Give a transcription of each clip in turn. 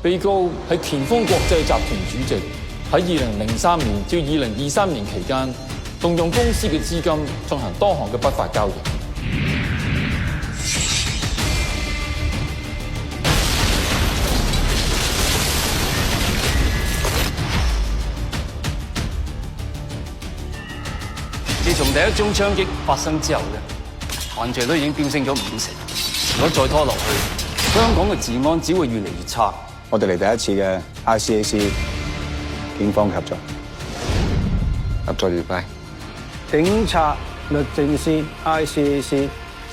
被告係乾豐國際集團主席，喺2003年至2023年期間，動用公司嘅資金進行多項嘅不法交易。自從第一宗槍擊發生之後咧，犯罪率已經飆升咗50%。如果再拖落去，香港嘅治安只會越嚟越差。我哋嚟第一次嘅 ICAC 警方合作，合作愉快。警察、律政司、ICAC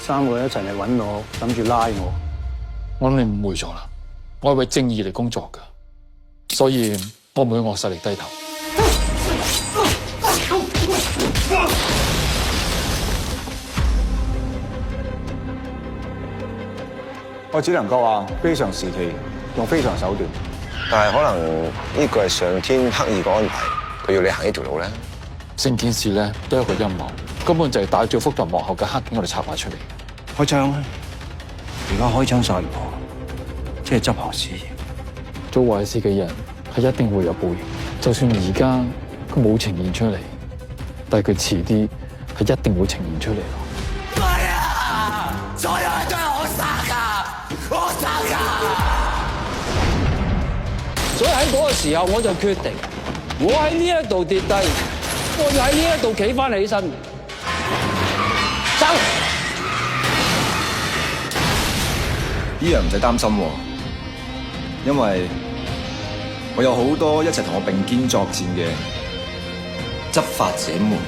3個一齊嚟揾我，諗住拉我。我諗你誤會咗啦，我係為正義嚟工作㗎，所以我唔會惡勢力低頭。我只能夠話非常時期用非常手段，但係可能呢個係上天刻意嘅安排，佢要你行呢條路咧。成件事咧都係一個陰謀，根本就係打造複雜幕後嘅黑警，我哋策劃出嚟。開槍啊！而家開槍殺人我，即係執行私刑。做壞事嘅人係一定會有報應，就算而家佢冇呈現出嚟，但係佢遲啲係一定會呈現出嚟咯。係啊！所有人都係我殺㗎，我殺㗎！所以喺嗰個時候，我就決定，我喺呢一度跌低，我要喺呢一度企翻起身。走！啲人唔使擔心喎，因為我有好多一齊同我並肩作戰嘅執法者們。